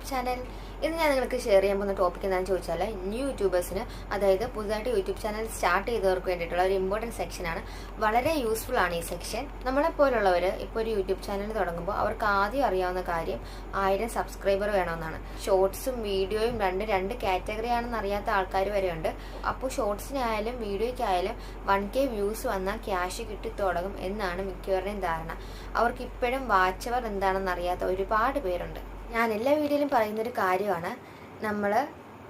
YouTube channel. ഇന്ന് ഞാൻ നിങ്ങൾക്ക് ഷെയർ ചെയ്യാൻ പോകുന്ന ടോപ്പിക് എന്താണെന്ന് ചോദിച്ചാൽ, ന്യൂ യൂട്യൂബേഴ്സിന്, അതായത് പുതുതായിട്ട് യൂട്യൂബ് ചാനൽ സ്റ്റാർട്ട് ചെയ്തവർക്ക് വേണ്ടിയിട്ടുള്ള ഒരു ഇമ്പോർട്ടൻറ്റ് സെക്ഷനാണ്. വളരെ യൂസ്ഫുൾ ആണ് ഈ സെക്ഷൻ. നമ്മളെപ്പോലുള്ളവർ ഇപ്പോൾ ഒരു യൂട്യൂബ് ചാനൽ തുടങ്ങുമ്പോൾ അവർക്ക് ആദ്യം അറിയാവുന്ന കാര്യം 1000 സബ്സ്ക്രൈബർ വേണമെന്നാണ്. ഷോർട്സും വീഡിയോയും രണ്ട് കാറ്റഗറി ആണെന്ന് അറിയാത്ത ആൾക്കാർ വരെയുണ്ട്. അപ്പോൾ ഷോർട്സിനായാലും വീഡിയോയ്ക്കായാലും 1K വ്യൂസ് വന്നാൽ ക്യാഷ് കിട്ടി തുടങ്ങും എന്നാണ് മിക്കവരുടെയും ധാരണ. അവർക്ക് ഇപ്പോഴും വാച്ച് അവർ എന്താണെന്ന് അറിയാത്ത ഒരുപാട് പേരുണ്ട്. ഞാൻ എല്ലാ വീഡിയോയിലും പറയുന്നൊരു കാര്യമാണ്, നമ്മൾ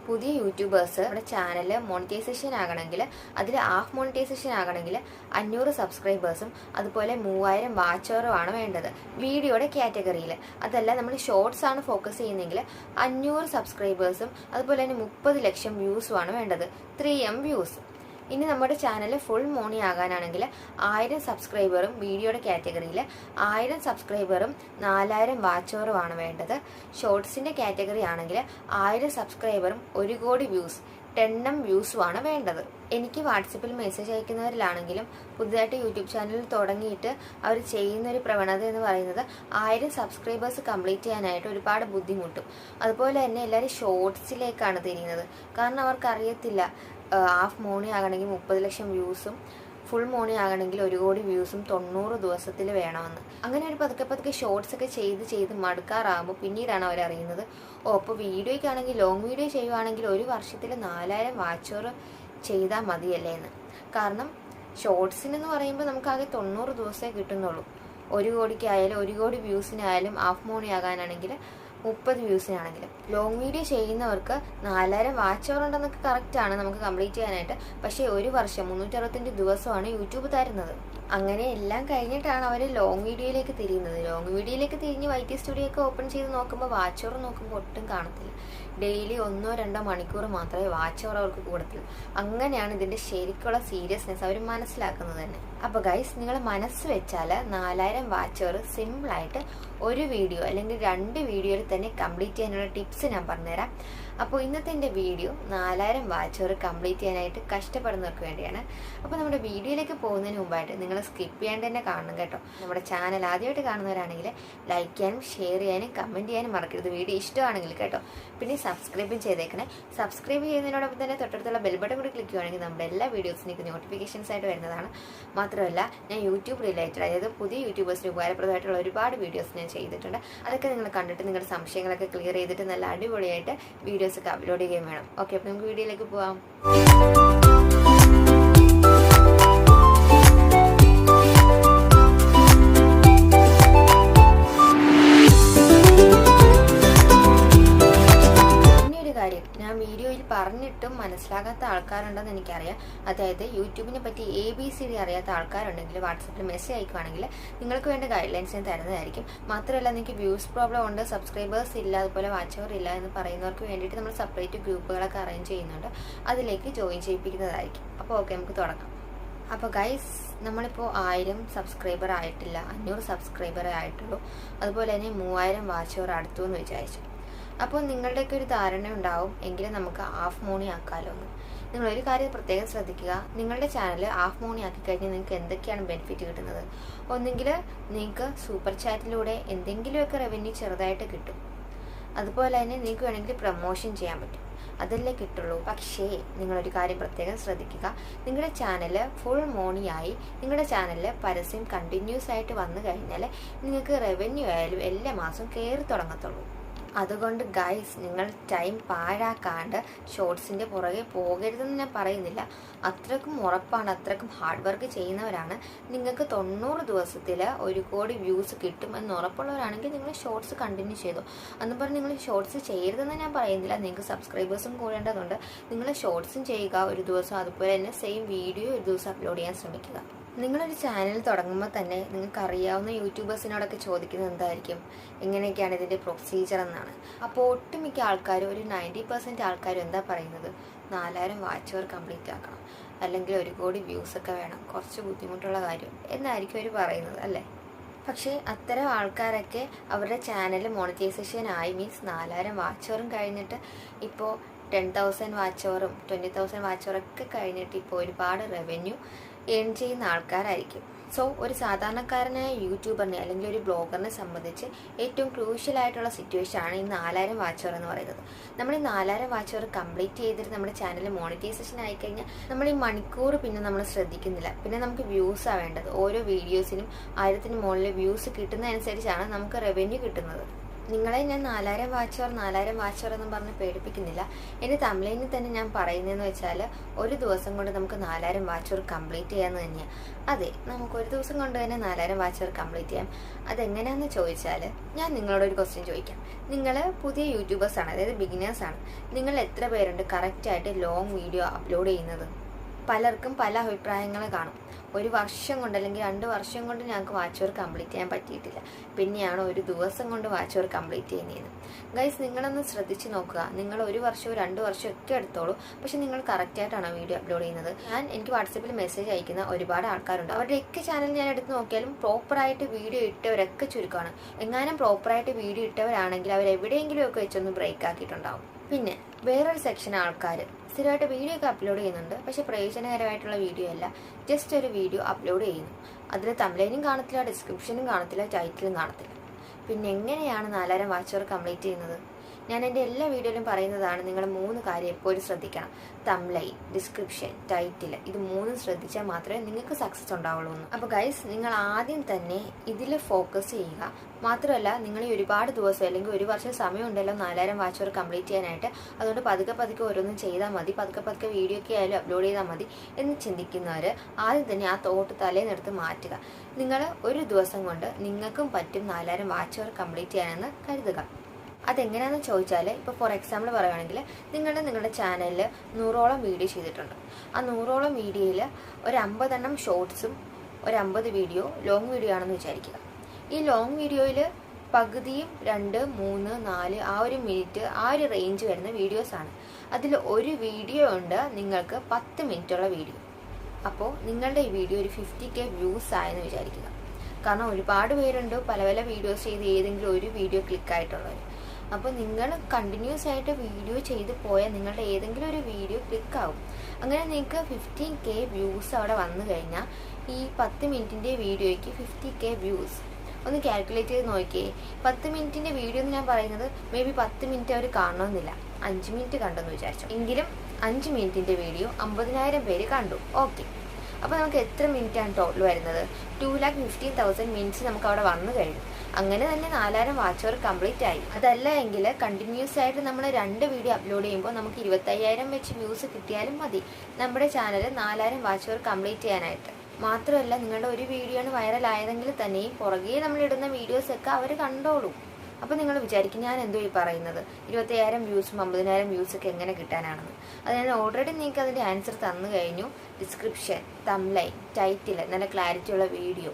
പുതിയ യൂട്യൂബേഴ്സ് നമ്മുടെ ചാനൽ മോണിറ്റൈസേഷൻ ആകണമെങ്കിൽ, അതിൽ ഹാഫ് മോണിറ്റൈസേഷൻ ആകണമെങ്കിൽ 500 സബ്സ്ക്രൈബേഴ്സും അതുപോലെ 3000 വാച്ച് അവറുമാണ് വേണ്ടത് വീഡിയോയുടെ കാറ്റഗറിയിൽ. അതല്ല നമ്മൾ ഷോർട്സ് ആണ് ഫോക്കസ് ചെയ്യുന്നതെങ്കിൽ 500 സബ്സ്ക്രൈബേഴ്സും അതുപോലെ തന്നെ 30 ലക്ഷം വ്യൂസുമാണ് വേണ്ടത്, 3M വ്യൂസ്. ഇനി നമ്മുടെ ചാനൽ ഫുൾ മോണി ആകാനാണെങ്കിൽ 1000 സബ്സ്ക്രൈബറും വീഡിയോയുടെ കാറ്റഗറിയിൽ 1000 സബ്സ്ക്രൈബറും 4000 വാച്ച് അവറുമാണ് വേണ്ടത്. ഷോർട്സിൻ്റെ കാറ്റഗറി ആണെങ്കിൽ 1000 സബ്സ്ക്രൈബറും 1 കോടി വ്യൂസ്, 10M വ്യൂസുമാണ് വേണ്ടത്. എനിക്ക് വാട്സപ്പിൽ മെസ്സേജ് അയക്കുന്നവരിലാണെങ്കിലും പുതുതായിട്ട് യൂട്യൂബ് ചാനൽ തുടങ്ങിയിട്ട് അവർ ചെയ്യുന്നൊരു പ്രവണത എന്ന് പറയുന്നത് 1000 സബ്സ്ക്രൈബേഴ്സ് കംപ്ലീറ്റ് ചെയ്യാനായിട്ട് ഒരുപാട് ബുദ്ധിമുട്ടും. അതുപോലെ തന്നെ എല്ലാവരും ഷോർട്സിലേക്കാണ് തിരിയുന്നത്. കാരണം അവർക്കറിയത്തില്ല ഹാഫ് മോണി ആകണമെങ്കിൽ 30 ലക്ഷം വ്യൂസും ഫുൾ മോണി ആകണമെങ്കിൽ 1 കോടി വ്യൂസും 90 ദിവസത്തിൽ വേണമെന്ന്. അങ്ങനെ ഒരു പതുക്കെ ഷോർട്സ് ഒക്കെ ചെയ്ത് മടുക്കാറാകുമ്പോൾ പിന്നീടാണ് അവരറിയുന്നത്, അപ്പോൾ വീഡിയോയ്ക്കാണെങ്കിൽ ലോങ് വീഡിയോ ചെയ്യുവാണെങ്കിൽ ഒരു വർഷത്തിൽ 4000 വാച്ച് അവർ ചെയ്താൽ മതിയല്ലേ എന്ന്. കാരണം ഷോർട്സിനെന്ന് പറയുമ്പോൾ നമുക്കാകെ 90 ദിവസമേ കിട്ടുന്നുള്ളൂ. 1 കോടിക്കായാലും 1 കോടി വ്യൂസിനായാലും ഹാഫ് മോണി ആകാനാണെങ്കിൽ 30 വ്യൂസിനാണെങ്കിലും. ലോങ് വീഡിയോ ചെയ്യുന്നവർക്ക് 4000 വാച്ച് അവർ ഉണ്ടെന്നൊക്കെ കറക്റ്റാണ് നമുക്ക് കംപ്ലീറ്റ് ചെയ്യാനായിട്ട്. പക്ഷേ ഒരു വർഷം 365 ദിവസമാണ് യൂട്യൂബ് തരുന്നത്. അങ്ങനെ എല്ലാം കഴിഞ്ഞിട്ടാണ് അവർ ലോങ് വീഡിയോയിലേക്ക് തിരിയുന്നത്. ലോങ് വീഡിയോയിലേക്ക് തിരിഞ്ഞ് YT സ്റ്റുഡിയോ ഒക്കെ ഓപ്പൺ ചെയ്ത് നോക്കുമ്പോൾ വാച്ച് അവർ നോക്കുമ്പോൾ ഒട്ടും കാണത്തില്ല. ഡെയിലി 1-2 മണിക്കൂർ മാത്രമേ വാച്ച് അവർ അവർക്ക് കൂടത്തുള്ളൂ. അങ്ങനെയാണ് ഇതിൻ്റെ ശരിക്കുള്ള സീരിയസ്നെസ് അവർ മനസ്സിലാക്കുന്നത് തന്നെ. അപ്പോൾ ഗൈസ്, നിങ്ങൾ മനസ്സ് വെച്ചാൽ 4000 വാച്ച് അവർ സിമ്പിളായിട്ട് ഒരു വീഡിയോ അല്ലെങ്കിൽ 2 വീഡിയോയിൽ തന്നെ കംപ്ലീറ്റ് ചെയ്യാനുള്ള ടിപ്സ് ഞാൻ പറഞ്ഞുതരാം. അപ്പോൾ ഇന്നത്തെ എൻ്റെ വീഡിയോ 4000 വാച്ച് അവർ കംപ്ലീറ്റ് ചെയ്യാനായിട്ട് കഷ്ടപ്പെടുന്നവർക്ക് വേണ്ടിയാണ്. അപ്പോൾ നമ്മുടെ വീഡിയോയിലേക്ക് പോകുന്നതിന് മുമ്പായിട്ട് നിങ്ങൾ സ്കിപ്പ് ചെയ്യാണ്ട് തന്നെ കാണണം കേട്ടോ. നമ്മുടെ ചാനൽ ആദ്യമായിട്ട് കാണുന്നവരാണെങ്കിൽ ലൈക്ക് ചെയ്യാനും ഷെയർ ചെയ്യാനും കമൻറ്റ് ചെയ്യാനും മറക്കരുത്, വീഡിയോ ഇഷ്ടമാണെങ്കിൽ കേട്ടോ. പിന്നെ സബ്സ്ക്രൈബും ചെയ്തേക്കണേ. സബ്സ്ക്രൈബ് ചെയ്യുന്നതിനോടൊപ്പം തന്നെ തൊട്ടടുത്തുള്ള ബെൽ ബട്ടൺ കൂടി ക്ലിക്ക് ചെയ്യുകയാണെങ്കിൽ നമ്മുടെ എല്ലാ വീഡിയോസിനേക്ക് നോട്ടിഫിക്കേഷൻസ് ആയിട്ട് വരുന്നതാണ്. മാത്രമല്ല, ഞാൻ യൂട്യൂബ് റിലേറ്റഡ്, അതായത് പുതിയ യൂട്യൂബേഴ്സിന് ഉപകാരപ്രദമായിട്ടുള്ള ഒരുപാട് വീഡിയോസ് ഞാൻ ചെയ്തിട്ടുണ്ട്. അതൊക്കെ നിങ്ങൾ കണ്ടിട്ട് നിങ്ങളുടെ സംശയങ്ങളൊക്കെ ക്ലിയർ ചെയ്തിട്ട് നല്ല അടിപൊളിയായിട്ട് വീഡിയോസൊക്കെ അപ്ലോഡ് ചെയ്യുകയും വേണം. ഓക്കെ, അപ്പോൾ നമുക്ക് വീഡിയോയിലേക്ക് പോകാം. ഞാൻ വീഡിയോയിൽ പറഞ്ഞിട്ടും മനസ്സിലാകാത്ത ആൾക്കാരുണ്ടെന്ന് എനിക്കറിയാം. അതായത് യൂട്യൂബിനെ പറ്റി ABCD അറിയാത്ത ആൾക്കാരുണ്ടെങ്കിൽ വാട്സപ്പിൽ മെസ്സേജ് അയക്കുവാണെങ്കിൽ നിങ്ങൾക്ക് വേണ്ട ഗൈഡ് ലൈൻസ് ഞാൻ തരുന്നതായിരിക്കും. മാത്രമല്ല, നിങ്ങൾക്ക് വ്യൂസ് പ്രോബ്ലം ഉണ്ട്, സബ്സ്ക്രൈബേഴ്സ് ഇല്ല, അതുപോലെ വാച്ച് അവർ ഇല്ല എന്ന് പറയുന്നവർക്ക് വേണ്ടിയിട്ട് നമ്മൾ സെപ്പറേറ്റ് ഗ്രൂപ്പുകളൊക്കെ അറേഞ്ച് ചെയ്യുന്നുണ്ട്. അതിലേക്ക് ജോയിൻ ചെയ്യിപ്പിക്കുന്നതായിരിക്കും. അപ്പോൾ ഓക്കെ, നമുക്ക് തുടങ്ങാം. അപ്പോൾ ഗൈസ്, നമ്മളിപ്പോൾ 1000 സബ്സ്ക്രൈബർ ആയിട്ടില്ല, 500 സബ്സ്ക്രൈബറേ ആയിട്ടുള്ളൂ. അതുപോലെ തന്നെ 3000 വാച്ച് അവർ അടുത്തു എന്ന് വിചാരിച്ചു. അപ്പോൾ നിങ്ങളുടെയൊക്കെ ഒരു ധാരണ ഉണ്ടാവും, എങ്കിലും നമുക്ക് ഹാഫ് മോണി ആക്കാമല്ലോ എന്ന്. നിങ്ങളൊരു കാര്യം പ്രത്യേകം ശ്രദ്ധിക്കുക, നിങ്ങളുടെ ചാനൽ ഹാഫ് മോണി ആക്കി കഴിഞ്ഞാൽ നിങ്ങൾക്ക് എന്തൊക്കെയാണ് ബെനിഫിറ്റ് കിട്ടുന്നത്. ഒന്നെങ്കിൽ നിങ്ങൾക്ക് സൂപ്പർ ചാറ്റിലൂടെ എന്തെങ്കിലുമൊക്കെ റവന്യൂ ചെറുതായിട്ട് കിട്ടും. അതുപോലെ തന്നെ നിങ്ങൾക്ക് വേണമെങ്കിൽ പ്രൊമോഷൻ ചെയ്യാൻ പറ്റും, അതല്ലേ കിട്ടുള്ളൂ. പക്ഷേ നിങ്ങളൊരു കാര്യം പ്രത്യേകം ശ്രദ്ധിക്കുക, നിങ്ങളുടെ ചാനൽ ഫുൾ മോണിയായി നിങ്ങളുടെ ചാനലിൽ പരസ്യം കണ്ടിന്യൂസ് ആയിട്ട് വന്നു കഴിഞ്ഞാൽ നിങ്ങൾക്ക് റവന്യൂ ആയാലും എല്ലാ മാസവും കയറി തുടങ്ങത്തുള്ളൂ. അതുകൊണ്ട് ഗൈസ്, നിങ്ങൾ ടൈം പാഴാക്കാണ്ട് ഷോർട്സിൻ്റെ പുറകെ പോകരുതെന്ന് ഞാൻ പറയുന്നില്ല. അത്രക്കും ഉറപ്പാണ്, അത്രക്കും ഹാർഡ് വർക്ക് ചെയ്യുന്നവരാണ്. നിങ്ങൾക്ക് 90 ദിവസത്തിൽ 1 കോടി വ്യൂസ് കിട്ടുമെന്ന് ഉറപ്പുള്ളവരാണെങ്കിൽ നിങ്ങൾ ഷോർട്സ് കണ്ടിന്യൂ ചെയ്തു. അന്ന് പറഞ്ഞ് നിങ്ങൾ ഷോർട്സ് ചെയ്യരുതെന്ന് ഞാൻ പറയുന്നില്ല. നിങ്ങൾക്ക് സബ്സ്ക്രൈബേഴ്സും കൂടേണ്ടതുണ്ട്. നിങ്ങൾ ഷോർട്സും ചെയ്യുക ഒരു ദിവസം, അതുപോലെ തന്നെ സെയിം വീഡിയോ ഒരു ദിവസം അപ്ലോഡ് ചെയ്യാൻ ശ്രമിക്കുക. നിങ്ങളൊരു ചാനൽ തുടങ്ങുമ്പോൾ തന്നെ നിങ്ങൾക്ക് അറിയാവുന്ന യൂട്യൂബേഴ്സിനോടൊക്കെ ചോദിക്കുന്നത് എന്തായിരിക്കും, എങ്ങനെയൊക്കെയാണ് ഇതിൻ്റെ പ്രൊസീജിയർ എന്നാണ്. അപ്പോൾ ഒട്ടുമിക്ക ആൾക്കാരും, ഒരു 90% ആൾക്കാരും എന്താ പറയുന്നത്, 4000 വാച്ച് അവർ കംപ്ലീറ്റ് ആക്കണം, അല്ലെങ്കിൽ 1 കോടി വ്യൂസൊക്കെ വേണം, കുറച്ച് ബുദ്ധിമുട്ടുള്ള കാര്യം എന്നായിരിക്കും അവർ പറയുന്നത്, അല്ലേ? പക്ഷേ അത്തരം ആൾക്കാരൊക്കെ അവരുടെ ചാനൽ മോണിറ്റൈസേഷൻ ആയി, മീൻസ് 4000 വാച്ച് അവറും കഴിഞ്ഞിട്ട് ഇപ്പോൾ 10,000 വാച്ച് അവറും 20,000 വാച്ച് അവറൊക്കെ കഴിഞ്ഞിട്ട് ഇപ്പോൾ ഒരുപാട് റവന്യൂ ഏൺ ചെയ്യുന്ന ആൾക്കാരായിരിക്കും. സോ ഒരു സാധാരണക്കാരനായ യൂട്യൂബറിനെ അല്ലെങ്കിൽ ഒരു ബ്ലോഗറിനെ സംബന്ധിച്ച് ഏറ്റവും ക്രൂഷ്യൽ ആയിട്ടുള്ള സിറ്റുവേഷൻ ആണ് ഈ 4000 വാച്ച് അവർ എന്ന് പറയുന്നത്. നമ്മൾ ഈ 4000 വാച്ച് അവർ കംപ്ലീറ്റ് ചെയ്തിട്ട് നമ്മുടെ ചാനൽ മോണിറ്റൈസേഷൻ ആയിക്കഴിഞ്ഞാൽ നമ്മൾ ഈ മണിക്കൂർ പിന്നെ നമ്മൾ ശ്രദ്ധിക്കുന്നില്ല. പിന്നെ നമുക്ക് വ്യൂസാണ് വേണ്ടത്. ഓരോ വീഡിയോസിനും 1000-ന് മുകളിൽ വ്യൂസ് കിട്ടുന്നതനുസരിച്ചാണ് നമുക്ക് റവന്യൂ കിട്ടുന്നത്. നിങ്ങളെ ഞാൻ 4000 വാച്ച് അവർ എന്നും പറഞ്ഞ് പേടിപ്പിക്കുന്നില്ല. എൻ്റെ തമിഴിൽ തന്നെ ഞാൻ പറയുന്നതെന്ന് വെച്ചാൽ ഒരു ദിവസം കൊണ്ട് നമുക്ക് 4000 വാച്ച് അവർ കംപ്ലീറ്റ് ചെയ്യാമെന്ന് തന്നെയാണ്. അതെ, നമുക്ക് ഒരു ദിവസം കൊണ്ട് തന്നെ 4000 വാച്ച് അവർ കംപ്ലീറ്റ് ചെയ്യാം. അതെങ്ങനെയാണെന്ന് ചോദിച്ചാൽ ഞാൻ നിങ്ങളോടൊരു ക്വസ്റ്റ്യൻ ചോദിക്കാം. നിങ്ങൾ പുതിയ യൂട്യൂബേഴ്സാണ്, അതായത് ബിഗിനേഴ്സാണ്. നിങ്ങൾ എത്ര പേരുണ്ട് കറക്റ്റായിട്ട് ലോങ് വീഡിയോ അപ്ലോഡ് ചെയ്യുന്നത്? പലർക്കും പല അഭിപ്രായങ്ങൾ കാണും. ഒരു വർഷം കൊണ്ട് അല്ലെങ്കിൽ 2 വർഷം കൊണ്ട് ഞങ്ങൾക്ക് വാച്ച് അവർ കംപ്ലീറ്റ് ചെയ്യാൻ പറ്റിയിട്ടില്ല, പിന്നെയാണ് ഒരു ദിവസം കൊണ്ട് വാച്ച് അവർ കംപ്ലീറ്റ് ചെയ്യുന്നതെന്ന്. ഗൈസ്, നിങ്ങളൊന്ന് ശ്രദ്ധിച്ച് നോക്കുക. നിങ്ങൾ 1 വർഷവും 2 വർഷവും ഒക്കെ എടുത്തോളൂ, പക്ഷെ നിങ്ങൾ കറക്റ്റായിട്ടാണോ വീഡിയോ അപ്ലോഡ് ചെയ്യുന്നത്? എനിക്ക് വാട്സപ്പിൽ മെസ്സേജ് അയക്കുന്ന ഒരുപാട് ആൾക്കാരുണ്ട്. അവരുടെയൊക്കെ ചാനൽ ഞാൻ എടുത്ത് നോക്കിയാലും പ്രോപ്പറായിട്ട് വീഡിയോ ഇട്ടവരൊക്കെ ചുരുക്കമാണ്. എങ്ങാനും പ്രോപ്പറായിട്ട് വീഡിയോ ഇട്ടവരാണെങ്കിൽ അവരെവിടെയെങ്കിലും ഒക്കെ വെച്ചൊന്ന് ബ്രേക്ക് ആക്കിയിട്ടുണ്ടാവും. പിന്നെ വേറൊരു സെക്ഷൻ ആൾക്കാർ സ്ഥിരമായിട്ട് വീഡിയോ ഒക്കെ അപ്ലോഡ് ചെയ്യുന്നുണ്ട്, പക്ഷെ പ്രയോജനകരമായിട്ടുള്ള വീഡിയോ അല്ല, ജസ്റ്റ് ഒരു വീഡിയോ അപ്ലോഡ് ചെയ്യുന്നു. അതിൽ തംബ്നെയിലും കാണത്തില്ല, ഡിസ്ക്രിപ്ഷനും കാണത്തില്ല, ടൈറ്റിലും കാണത്തില്ല. പിന്നെ എങ്ങനെയാണ് 4000 വാച്ച് അവർ കംപ്ലീറ്റ് ചെയ്യുന്നത്? ഞാൻ എൻ്റെ എല്ലാ വീഡിയോയിലും പറയുന്നതാണ്, നിങ്ങൾ 3 കാര്യം എപ്പോഴും ശ്രദ്ധിക്കണം. തംബ്നെയിൽ, ഡിസ്ക്രിപ്ഷൻ, ടൈറ്റിൽ, ഇത് 3 ശ്രദ്ധിച്ചാൽ മാത്രമേ നിങ്ങൾക്ക് സക്സസ് ഉണ്ടാവുള്ളൂ എന്ന്. അപ്പോൾ ഗൈസ്, നിങ്ങൾ ആദ്യം തന്നെ ഇതിൽ ഫോക്കസ് ചെയ്യുക. മാത്രമല്ല, നിങ്ങൾ ഈ ഒരുപാട് ദിവസം അല്ലെങ്കിൽ 1 വർഷം സമയം ഉണ്ടല്ലോ 4000 വാച്ച് അവർ കംപ്ലീറ്റ് ചെയ്യാനായിട്ട്, അതുകൊണ്ട് പതുക്കെ ഓരോന്നും ചെയ്താൽ മതി, പതുക്കെ വീഡിയോ ഒക്കെ ആയാലും അപ്ലോഡ് ചെയ്താൽ മതി എന്ന് ചിന്തിക്കുന്നവർ ആദ്യം തന്നെ ആ തോട്ട് തലേന്നെടുത്ത് മാറ്റുക. നിങ്ങൾ ഒരു ദിവസം കൊണ്ട് നിങ്ങൾക്കും പറ്റും 4000 വാച്ച് അവർ കംപ്ലീറ്റ് ചെയ്യാനെന്ന് കരുതുക. അതെങ്ങനെയാണെന്ന് ചോദിച്ചാൽ, ഇപ്പോൾ ഫോർ എക്സാമ്പിൾ പറയുകയാണെങ്കിൽ നിങ്ങളുടെ ചാനലിൽ 100ഓളം വീഡിയോ ചെയ്തിട്ടുണ്ട്. ആ 100ഓളം വീഡിയോയിൽ ഒരു 50 ഷോർട്സും ഒരു 50 വീഡിയോ ലോങ് വീഡിയോ ആണെന്ന് വിചാരിക്കുക. ഈ ലോങ് വീഡിയോയിൽ പകുതിയും 2, 3, 4 ആ ഒരു മിനിറ്റ് ആ ഒരു റേഞ്ച് വരുന്ന വീഡിയോസാണ്. അതിൽ ഒരു വീഡിയോ ഉണ്ട് നിങ്ങൾക്ക് 10 മിനിറ്റുള്ള വീഡിയോ. അപ്പോൾ നിങ്ങളുടെ ഈ വീഡിയോ ഒരു 50K വ്യൂസ് ആയെന്ന് വിചാരിക്കുക. കാരണം ഒരുപാട് പേരുണ്ട് പല വീഡിയോസ് ചെയ്ത് ഏതെങ്കിലും ഒരു വീഡിയോ ക്ലിക്കായിട്ടുള്ളവർ. അപ്പോൾ നിങ്ങൾ കണ്ടിന്യൂസ് ആയിട്ട് വീഡിയോ ചെയ്ത് പോയാൽ നിങ്ങളുടെ ഏതെങ്കിലും ഒരു വീഡിയോ ക്ലിക്കാവും. അങ്ങനെ നിങ്ങൾക്ക് 15K വ്യൂസ് അവിടെ വന്നു കഴിഞ്ഞാൽ ഈ 10 മിനിറ്റിൻ്റെ വീഡിയോയ്ക്ക് 50K വ്യൂസ്. ഒന്ന് കാൽക്കുലേറ്റ് ചെയ്ത് നോക്കിയേ. 10 മിനിറ്റിൻ്റെ വീഡിയോ എന്ന് ഞാൻ പറയുന്നത് മേ ബി 10 മിനിറ്റ് അവർ കാണണമെന്നില്ല, 5 മിനിറ്റ് കണ്ടെന്ന് വിചാരിച്ചു. എങ്കിലും 5 മിനിറ്റിൻ്റെ വീഡിയോ 50,000 പേര് കണ്ടു. ഓക്കെ, അപ്പോൾ നമുക്ക് എത്ര മിനിറ്റാണ് ടോട്ടൽ വരുന്നത്? 2,50,000 മിനിറ്റ്സ് നമുക്ക് അവിടെ വന്നു കഴിഞ്ഞു. അങ്ങനെ തന്നെ 4000 വാച്ച് അവർ കംപ്ലീറ്റ് ആയി. അതല്ല എങ്കിൽ കണ്ടിന്യൂസ് ആയിട്ട് നമ്മൾ 2 വീഡിയോ അപ്ലോഡ് ചെയ്യുമ്പോൾ നമുക്ക് 25,000 വെച്ച് വ്യൂസ് കിട്ടിയാലും മതി നമ്മുടെ ചാനൽ 4000 വാച്ച് അവർ കംപ്ലീറ്റ് ചെയ്യാനായിട്ട്. മാത്രമല്ല, നിങ്ങളുടെ ഒരു വീഡിയോ ആണ് വൈറലായതെങ്കിൽ തന്നെയും പുറകെ നമ്മളിടുന്ന വീഡിയോസൊക്കെ അവർ കണ്ടോളൂ. അപ്പോൾ നിങ്ങൾ വിചാരിക്കും ഞാൻ എന്തോ ഈ പറയുന്നത്, 25,000 വ്യൂസും 50,000 വ്യൂസൊക്കെ എങ്ങനെ കിട്ടാനാണെന്ന്. അത് ഞാൻ ഓൾറെഡി നിങ്ങൾക്ക് അതിൻ്റെ ആൻസർ തന്നു കഴിഞ്ഞു. ഡിസ്ക്രിപ്ഷൻ, തംബ്നെയിൽ, ടൈറ്റിൽ, നല്ല ക്ലാരിറ്റിയുള്ള വീഡിയോ,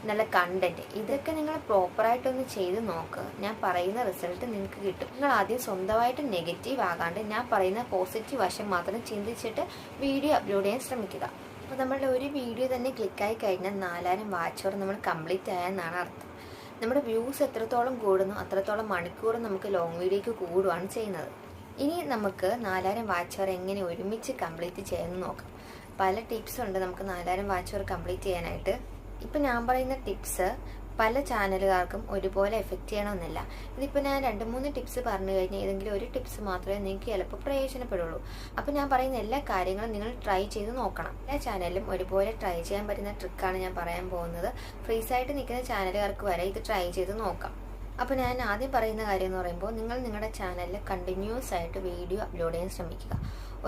നല്ല കണ്ടന്റ്, ഇതൊക്കെ നിങ്ങൾ പ്രോപ്പറായിട്ടൊന്ന് ചെയ്ത് നോക്കുക. ഞാൻ പറയുന്ന റിസൾട്ട് നിങ്ങൾക്ക് കിട്ടും. നിങ്ങൾ ആദ്യം സ്വന്തമായിട്ട് നെഗറ്റീവ് ആകാണ്ട് ഞാൻ പറയുന്ന പോസിറ്റീവ് വശം മാത്രം ചിന്തിച്ചിട്ട് വീഡിയോ അപ്ലോഡ് ചെയ്യാൻ ശ്രമിക്കുക. അപ്പോൾ നമ്മളുടെ ഒരു വീഡിയോ തന്നെ ക്ലിക്കായി കഴിഞ്ഞാൽ 4000 വാച്ച് അവർ നമ്മൾ കംപ്ലീറ്റ് ആയെന്നാണ് അർത്ഥം. നമ്മുടെ വ്യൂസ് എത്രത്തോളം കൂടുന്നു അത്രത്തോളം മണിക്കൂർ നമുക്ക് ലോങ് വീഡിയോയ്ക്ക് കൂടുകയാണ് ചെയ്യുന്നത്. ഇനി നമുക്ക് 4000 വാച്ച് അവർ എങ്ങനെ ഒരുമിച്ച് കംപ്ലീറ്റ് ചെയ്യാമെന്ന് നോക്കാം. പല ടിപ്സ് ഉണ്ട് നമുക്ക് 4000 വാച്ച് അവർ കംപ്ലീറ്റ് ചെയ്യാനായിട്ട്. ഇപ്പം ഞാൻ പറയുന്ന ടിപ്സ് പല ചാനലുകാർക്കും ഒരുപോലെ എഫക്റ്റ് ചെയ്യണമെന്നില്ല. ഇതിപ്പോൾ ഞാൻ 2-3 ടിപ്സ് പറഞ്ഞു കഴിഞ്ഞാൽ ഏതെങ്കിലും ഒരു ടിപ്സ് മാത്രമേ നിങ്ങൾക്ക് ചിലപ്പോൾ പ്രയോജനപ്പെടുള്ളൂ. അപ്പോൾ ഞാൻ പറയുന്ന എല്ലാ കാര്യങ്ങളും നിങ്ങൾ ട്രൈ ചെയ്ത് നോക്കണം. എല്ലാ ചാനലിലും ഒരുപോലെ ട്രൈ ചെയ്യാൻ പറ്റുന്ന ട്രിക്കാണ് ഞാൻ പറയാൻ പോകുന്നത്. ഫ്രീസായിട്ട് നിൽക്കുന്ന ചാനലുകാർക്ക് വരെ ഇത് ട്രൈ ചെയ്ത് നോക്കാം. അപ്പോൾ ഞാൻ ആദ്യം പറയുന്ന കാര്യം എന്ന് പറയുമ്പോൾ, നിങ്ങൾ നിങ്ങളുടെ ചാനലിൽ കണ്ടിന്യൂസ് ആയിട്ട് വീഡിയോ അപ്ലോഡ് ചെയ്യാൻ ശ്രമിക്കുക.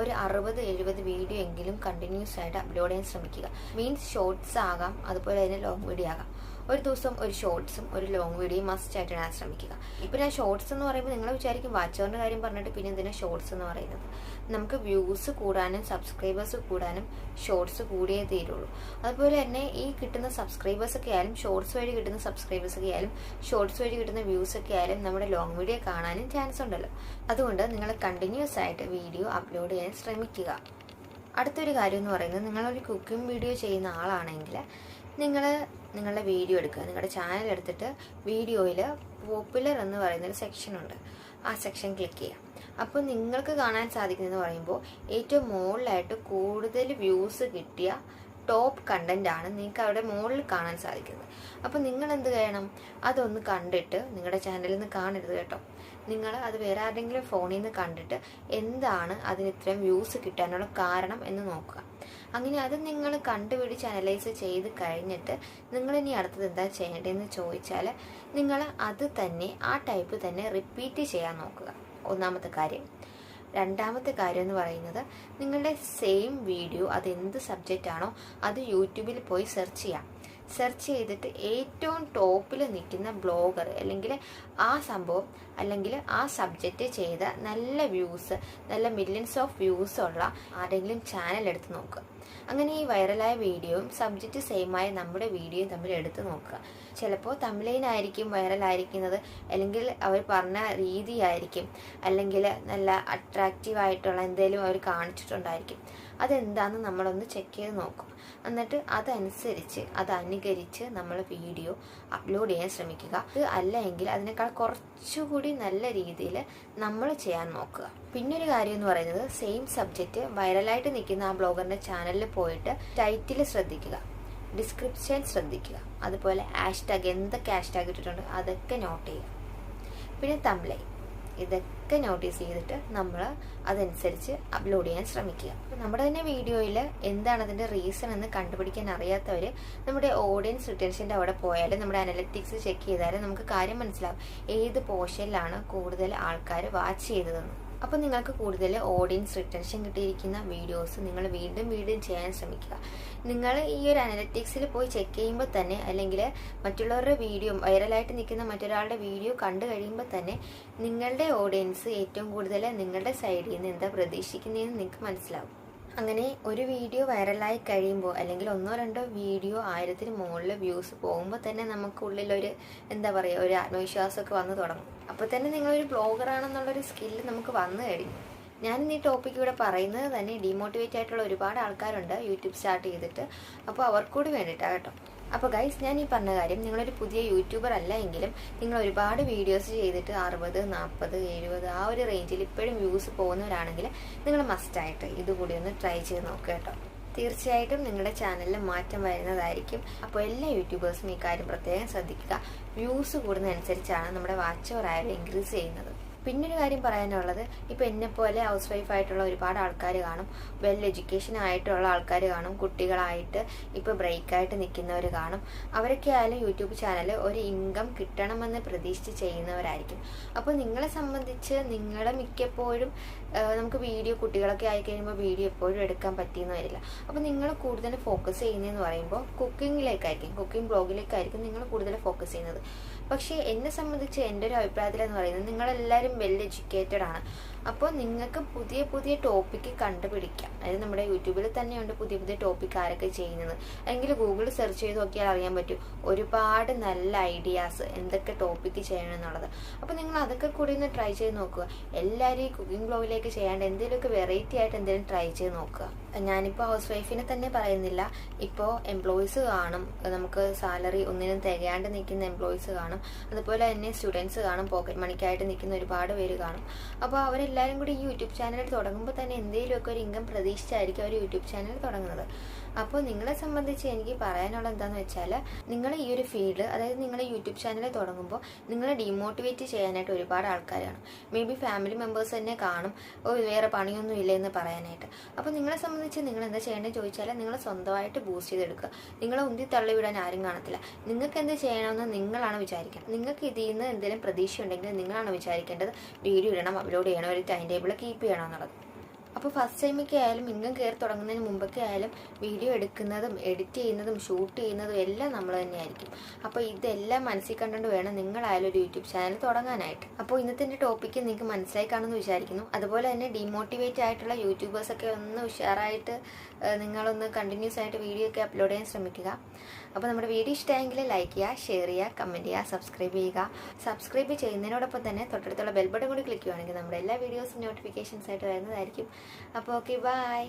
ഒരു 60-70 വീഡിയോ എങ്കിലും കണ്ടിന്യൂസ് ആയിട്ട് അപ്ലോഡ് ചെയ്യാൻ ശ്രമിക്കുക. മീൻസ് ഷോർട്സ് ആകാം, അതുപോലെ തന്നെ ലോങ് വീഡിയോ ആകാം. ഒരു ദിവസം ഒരു ഷോർട്സും ഒരു ലോങ് വീഡിയോയും മസ്റ്റ് ആയിട്ട് ഇടാൻ ശ്രമിക്കുക. ഇപ്പോൾ ഞാൻ ഷോർട്സ് എന്ന് പറയുമ്പോൾ നിങ്ങൾ വിചാരിക്കും വാച്ച് അവറിൻ്റെ കാര്യം പറഞ്ഞിട്ട് പിന്നെ എന്തിനാണ് ഷോർട്സ് എന്ന് പറയുന്നത്. നമുക്ക് വ്യൂസ് കൂടാനും സബ്സ്ക്രൈബേഴ്സ് കൂടാനും ഷോർട്സ് കൂടിയേ തീരുള്ളൂ. അതുപോലെ തന്നെ ഈ കിട്ടുന്ന സബ്സ്ക്രൈബേഴ്സൊക്കെ ആയാലും ഷോർട്സ് വഴി കിട്ടുന്ന സബ്സ്ക്രൈബേഴ്സൊക്കെ ആയാലും ഷോർട്സ് വഴി കിട്ടുന്ന വ്യൂസൊക്കെ ആയാലും നമ്മുടെ ലോങ് വീഡിയോ കാണാനും ചാൻസ് ഉണ്ടല്ലോ. അതുകൊണ്ട് നിങ്ങൾ കണ്ടിന്യൂസ് ആയിട്ട് വീഡിയോ അപ്ലോഡ് ചെയ്യാൻ ശ്രമിക്കുക. അടുത്തൊരു കാര്യം എന്ന് പറയുന്നത്, നിങ്ങളൊരു കുക്കിംഗ് വീഡിയോ ചെയ്യുന്ന ആളാണെങ്കിൽ നിങ്ങളുടെ വീഡിയോ എടുക്കുക. നിങ്ങളുടെ ചാനൽ എടുത്തിട്ട് വീഡിയോയിൽ പോപ്പുലർ എന്ന് പറയുന്നൊരു സെക്ഷനുണ്ട്, ആ സെക്ഷൻ ക്ലിക്ക് ചെയ്യുക. അപ്പോൾ നിങ്ങൾക്ക് കാണാൻ സാധിക്കുന്നതെന്ന് പറയുമ്പോൾ ഏറ്റവും മുകളിലായിട്ട് കൂടുതൽ വ്യൂസ് കിട്ടിയ ടോപ്പ് കണ്ടന്റ് ആണ് നിങ്ങൾക്ക് അവിടെ മുകളിൽ കാണാൻ സാധിക്കുന്നത്. അപ്പോൾ നിങ്ങൾ എന്ത് ചെയ്യണം, അതൊന്ന് കണ്ടിട്ട് നിങ്ങളുടെ ചാനലിൽ നിന്ന് കാണരുത് കേട്ടോ. നിങ്ങൾ അത് വേറെ ആരുടെങ്കിലും ഫോണിൽ നിന്ന് കണ്ടിട്ട് എന്താണ് അതിന് ഇത്രയും വ്യൂസ് കിട്ടാനുള്ള കാരണം എന്ന് നോക്കുക. അങ്ങനെ അത് നിങ്ങൾ കണ്ടുപിടിച്ച് അനലൈസ് ചെയ്ത് കഴിഞ്ഞിട്ട് നിങ്ങൾ ഇനി അടുത്തത് എന്താ ചെയ്യേണ്ടതെന്ന് ചോദിച്ചാൽ നിങ്ങൾ അത് തന്നെ ആ ടൈപ്പ് തന്നെ റിപ്പീറ്റ് ചെയ്യാൻ നോക്കുക. ഒന്നാമത്തെ കാര്യം. രണ്ടാമത്തെ കാര്യം എന്ന് പറയുന്നത് നിങ്ങളുടെ സെയിം വീഡിയോ അത് എന്ത് സബ്ജക്റ്റ് ആണോ അത് യൂട്യൂബിൽ പോയി സെർച്ച് ചെയ്യാം. സെർച്ച് ചെയ്തിട്ട് ഏറ്റവും ടോപ്പിൽ നിൽക്കുന്ന ബ്ലോഗർ അല്ലെങ്കിൽ ആ സംഭവം അല്ലെങ്കിൽ ആ സബ്ജക്റ്റ് ചെയ്ത നല്ല വ്യൂസ്, നല്ല മില്യൺസ് ഓഫ് വ്യൂസ് ഉള്ള ആരെങ്കിലും ചാനൽ എടുത്ത് നോക്കുക. അങ്ങനെ ഈ വൈറലായ വീഡിയോയും സബ്ജക്റ്റ് സെയിമായ നമ്മുടെ വീഡിയോയും തമ്മിൽ എടുത്ത് നോക്കുക. ചിലപ്പോൾ തമിഴിനായിരിക്കും വൈറലായിരിക്കുന്നത്, അല്ലെങ്കിൽ അവർ പറഞ്ഞ രീതിയായിരിക്കും, അല്ലെങ്കിൽ നല്ല അട്രാക്റ്റീവ് ആയിട്ടുള്ള എന്തെങ്കിലും അവർ കാണിച്ചിട്ടുണ്ടായിരിക്കും. അതെന്താണെന്ന് നമ്മളൊന്ന് ചെക്ക് ചെയ്ത് നോക്കും. എന്നിട്ട് അതനുസരിച്ച് അത് അനുകരിച്ച് നമ്മൾ വീഡിയോ അപ്ലോഡ് ചെയ്യാൻ ശ്രമിക്കുക. ഇത് അല്ലെങ്കിൽ അതിനേക്കാൾ കുറച്ചുകൂടി നല്ല രീതിയിൽ നമ്മൾ ചെയ്യാൻ നോക്കുക. പിന്നൊരു കാര്യം എന്ന് പറയുന്നത് സെയിം സബ്ജക്റ്റ് വൈറലായിട്ട് നിൽക്കുന്ന ആ ബ്ലോഗറിൻ്റെ ചാനലിൽ പോയിട്ട് ടൈറ്റിൽ ശ്രദ്ധിക്കുക, ഡിസ്ക്രിപ്ഷൻ ശ്രദ്ധിക്കുക, അതുപോലെ ഹാഷ്ടാഗ് എന്തൊക്കെ ഹാഷ്ടാഗ് ഇട്ടിട്ടുണ്ട് അതൊക്കെ നോട്ട് ചെയ്യുക. പിന്നെ തംബ്നെയിൽ ഇതൊക്കെ നോട്ടീസ് ചെയ്തിട്ട് നമ്മൾ അതനുസരിച്ച് അപ്ലോഡ് ചെയ്യാൻ ശ്രമിക്കുക. നമ്മുടെ തന്നെ വീഡിയോയിൽ എന്താണ് അതിൻ്റെ റീസൺ എന്ന് കണ്ടുപിടിക്കാൻ അറിയാത്തവർ നമ്മുടെ ഓഡിയൻസ് റിട്ടൻഷൻ്റെ അവിടെ പോയാൽ നമ്മുടെ അനലറ്റിക്സ് ചെക്ക് ചെയ്താൽ നമുക്ക് കാര്യം മനസ്സിലാവും ഏത് പോർഷനിലാണ് കൂടുതൽ ആൾക്കാർ വാച്ച് ചെയ്തതെന്ന്. അപ്പോൾ നിങ്ങൾക്ക് കൂടുതൽ ഓഡിയൻസ് റിട്ടൻഷൻ കിട്ടിയിരിക്കുന്ന വീഡിയോസ് നിങ്ങൾ വീണ്ടും വീണ്ടും ചെയ്യാൻ ശ്രമിക്കുക. നിങ്ങൾ ഈ ഒരു അനലറ്റിക്സിൽ പോയി ചെക്ക് ചെയ്യുമ്പോൾ തന്നെ, അല്ലെങ്കിൽ മറ്റുള്ളവരുടെ വീഡിയോ വൈറലായിട്ട് നിൽക്കുന്ന മറ്റൊരാളുടെ വീഡിയോ കണ്ടു കഴിയുമ്പോൾ തന്നെ നിങ്ങളുടെ ഓഡിയൻസ് ഏറ്റവും കൂടുതൽ നിങ്ങളുടെ സൈഡിൽ നിന്ന് എന്താ പ്രതീക്ഷിക്കുന്നതെന്ന് നിങ്ങൾക്ക് മനസ്സിലാവും. അങ്ങനെ ഒരു വീഡിയോ വൈറലായി കഴിയുമ്പോൾ, അല്ലെങ്കിൽ 1-2 വീഡിയോ 1000-ന് മുകളിൽ വ്യൂസ് പോകുമ്പോൾ തന്നെ നമുക്കുള്ളിലൊരു എന്താ പറയുക ഒരു ആത്മവിശ്വാസമൊക്കെ വന്നു തുടങ്ങും. അപ്പോൾ തന്നെ നിങ്ങളൊരു ബ്ലോഗറാണെന്നുള്ളൊരു സ്കില്ല് നമുക്ക് വന്നു കഴിഞ്ഞു. ഞാൻ ഈ ടോപ്പിക്ക് ഇവിടെ പറയുന്നത് തന്നെ ഡീമോട്ടിവേറ്റ് ആയിട്ടുള്ള ഒരുപാട് ആൾക്കാരുണ്ട് യൂട്യൂബ് സ്റ്റാർട്ട് ചെയ്തിട്ട്. അപ്പോൾ അവർക്കൂടി വേണ്ടിയിട്ടാണ് കേട്ടോ. അപ്പോൾ ഗൈസ്, ഞാൻ ഈ പറഞ്ഞ കാര്യം, നിങ്ങളൊരു പുതിയ യൂട്യൂബർ അല്ല എങ്കിലും നിങ്ങൾ ഒരുപാട് വീഡിയോസ് ചെയ്തിട്ട് 60, 40, 70 ആ ഒരു റേഞ്ചിൽ ഇപ്പോഴും വ്യൂസ് പോകുന്നവരാണെങ്കിൽ നിങ്ങൾ മസ്റ്റായിട്ട് ഇതുകൂടി ഒന്ന് ട്രൈ ചെയ്ത് നോക്കുക കേട്ടോ. തീർച്ചയായിട്ടും നിങ്ങളുടെ ചാനലിൽ മാറ്റം വരുന്നതായിരിക്കും. അപ്പോൾ എല്ലാ യൂട്യൂബേഴ്സും ഈ കാര്യം പ്രത്യേകം ശ്രദ്ധിക്കുക. വ്യൂസ് കൂടുന്നതനുസരിച്ചാണ് നമ്മുടെ വാച്ച് അവർ ആയാലും ഇൻക്രീസ് ചെയ്യുന്നത്. പിന്നൊരു കാര്യം പറയാനുള്ളത്, ഇപ്പോൾ എന്നെപ്പോലെ ഹൗസ് വൈഫായിട്ടുള്ള ഒരുപാട് ആൾക്കാർ കാണും, വെൽ എഡ്യൂക്കേഷൻ ആയിട്ടുള്ള ആൾക്കാർ കാണും, കുട്ടികളായിട്ട് ഇപ്പോൾ ബ്രേക്കായിട്ട് നിൽക്കുന്നവർ കാണും. അവരൊക്കെ ആയാലും യൂട്യൂബ് ചാനൽ ഒരു ഇൻകം കിട്ടണമെന്ന് പ്രതീക്ഷിച്ച് ചെയ്യുന്നവരായിരിക്കും. അപ്പോൾ നിങ്ങളെ സംബന്ധിച്ച് നിങ്ങൾ മിക്കപ്പോഴും നമുക്ക് വീഡിയോ കുട്ടികളൊക്കെ ആയിക്കഴിയുമ്പോൾ വീഡിയോ എപ്പോഴും എടുക്കാൻ പറ്റിയെന്ന് വരില്ല. അപ്പോൾ നിങ്ങൾ കൂടുതൽ ഫോക്കസ് ചെയ്യുന്നതെന്ന് പറയുമ്പോൾ കുക്കിങ്ങിലേക്കായിരിക്കും, കുക്കിംഗ് ബ്ലോഗിലേക്കായിരിക്കും നിങ്ങൾ കൂടുതൽ ഫോക്കസ് ചെയ്യുന്നത്. പക്ഷേ എന്നെ സംബന്ധിച്ച് എൻ്റെ ഒരു അഭിപ്രായത്തിലെന്ന് പറയുന്നത് നിങ്ങളെല്ലാവരും വെൽ എഡ്യൂക്കേറ്റഡ് ആണ്. അപ്പോൾ നിങ്ങൾക്ക് പുതിയ പുതിയ ടോപ്പിക്ക് കണ്ടുപിടിക്കാം. അതായത് നമ്മുടെ യൂട്യൂബിൽ തന്നെയുണ്ട് പുതിയ പുതിയ ടോപ്പിക്ക് ആരൊക്കെ ചെയ്യുന്നത്, അല്ലെങ്കിൽ ഗൂഗിളിൽ സെർച്ച് ചെയ്ത് നോക്കിയാൽ അറിയാൻ പറ്റും ഒരുപാട് നല്ല ഐഡിയാസ് എന്തൊക്കെ ടോപ്പിക്ക് ചെയ്യണം എന്നുള്ളത്. അപ്പോൾ നിങ്ങൾ അതൊക്കെ കൂടി ഒന്ന് ട്രൈ ചെയ്ത് നോക്കുക. എല്ലാവരും ഈ കുക്കിംഗ് ബ്ലോഗിലേക്ക് ചെയ്യാണ്ട് എന്തെങ്കിലുമൊക്കെ വെറൈറ്റി ആയിട്ട് എന്തെങ്കിലും ട്രൈ ചെയ്ത് നോക്കുക. ഞാനിപ്പോൾ ഹൗസ് വൈഫിനെ തന്നെ പറയുന്നില്ല, ഇപ്പോൾ എംപ്ലോയീസ് കാണും, നമുക്ക് സാലറി ഒന്നിനും തികയാണ്ട് നിൽക്കുന്ന എംപ്ലോയീസ് കാണും, അതുപോലെ തന്നെ സ്റ്റുഡൻസ് കാണും, പോക്കറ്റ് മണിക്കായിട്ട് നിൽക്കുന്ന ഒരുപാട് പേര് കാണും. അപ്പോൾ അവരെല്ലാവരും കൂടി ഈ യൂട്യൂബ് ചാനൽ തുടങ്ങുമ്പോൾ തന്നെ എന്തെങ്കിലുമൊക്കെ ഒരു ഇൻകം പ്രതീക്ഷിച്ചായിരിക്കും അവർ യൂട്യൂബ് ചാനൽ തുടങ്ങുന്നത്. അപ്പോൾ നിങ്ങളെ സംബന്ധിച്ച് എനിക്ക് പറയാനുള്ളത് എന്താണെന്ന് വെച്ചാൽ, നിങ്ങൾ ഈ ഒരു ഫീൽഡ്, അതായത് നിങ്ങൾ യൂട്യൂബ് ചാനൽ തുടങ്ങുമ്പോൾ നിങ്ങളെ ഡീമോട്ടിവേറ്റ് ചെയ്യാനായിട്ട് ഒരുപാട് ആൾക്കാർ കാണും. മേ ബി ഫാമിലി മെമ്പേഴ്സ് തന്നെ കാണും, വേറെ പണിയൊന്നും ഇല്ല എന്ന് പറയാനായിട്ട്. അപ്പോൾ നിങ്ങളെ സംബന്ധിച്ച് നിങ്ങൾ എന്താ ചെയ്യേണ്ടതെന്ന് ചോദിച്ചാൽ, നിങ്ങൾ സ്വന്തമായിട്ട് ബൂസ്റ്റ് ചെയ്തെടുക്കുക. നിങ്ങളെ ഉന്തി തള്ളിവിടാൻ ആരും കാണത്തില്ല. നിങ്ങൾക്ക് എന്ത് ചെയ്യണമെന്ന് നിങ്ങളാണ് വിചാരിക്കുക. നിങ്ങൾക്ക് ഇതിൽ നിന്ന് എന്തെങ്കിലും പ്രതീക്ഷ ഉണ്ടെങ്കിൽ നിങ്ങളാണ് വിചാരിക്കേണ്ടത് വീഡിയോ ഇടണം, അപ്ലോഡ് ചെയ്യണം, ഒരു ടൈം ടേബിൾ കീപ്പ് ചെയ്യണം എന്നുള്ളത്. അപ്പോൾ ഫസ്റ്റ് ടൈമൊക്കെ ആയാലും ഇൻകം കയറി തുടങ്ങുന്നതിന് മുമ്പൊക്കെ ആയാലും വീഡിയോ എടുക്കുന്നതും എഡിറ്റ് ചെയ്യുന്നതും ഷൂട്ട് ചെയ്യുന്നതും എല്ലാം നമ്മൾ തന്നെയായിരിക്കും. അപ്പോൾ ഇതെല്ലാം മനസ്സിൽ കണ്ടുകൊണ്ട് വേണം നിങ്ങളായാലും ഒരു യൂട്യൂബ് ചാനൽ തുടങ്ങാനായിട്ട്. അപ്പോൾ ഇന്നത്തെ എൻ്റെ ടോപ്പിക്ക് നിങ്ങൾക്ക് മനസ്സിലായി കാണുമെന്ന് വിചാരിക്കുന്നു. അതുപോലെ തന്നെ ഡീമോട്ടിവേറ്റ് ആയിട്ടുള്ള യൂട്യൂബേഴ്സൊക്കെ ഒന്ന് ഉഷാറായിട്ട് നിങ്ങളൊന്ന് കണ്ടിന്യൂസ് ആയിട്ട് വീഡിയോ ഒക്കെ അപ്ലോഡ് ചെയ്യാൻ ശ്രമിക്കുക. അപ്പോൾ നമ്മുടെ വീഡിയോ ഇഷ്ടമായെങ്കിൽ ലൈക്ക് ചെയ്യുക, ഷെയർ ചെയ്യുക, കമൻറ്റ് ചെയ്യുക, സബ്സ്ക്രൈബ് ചെയ്യുക. സബ്സ്ക്രൈബ് ചെയ്യുന്നതിനോടൊപ്പം തന്നെ തൊട്ടടുത്തുള്ള ബെൽ ബട്ടൺ കൂടി ക്ലിക്ക് ചെയ്യുകയാണെങ്കിൽ നമ്മുടെ എല്ലാ വീഡിയോസും നോട്ടിഫിക്കേഷൻസ് ആയിട്ട് വരുന്നതായിരിക്കും. അപ്പോൾ ഓക്കെ, ബൈ.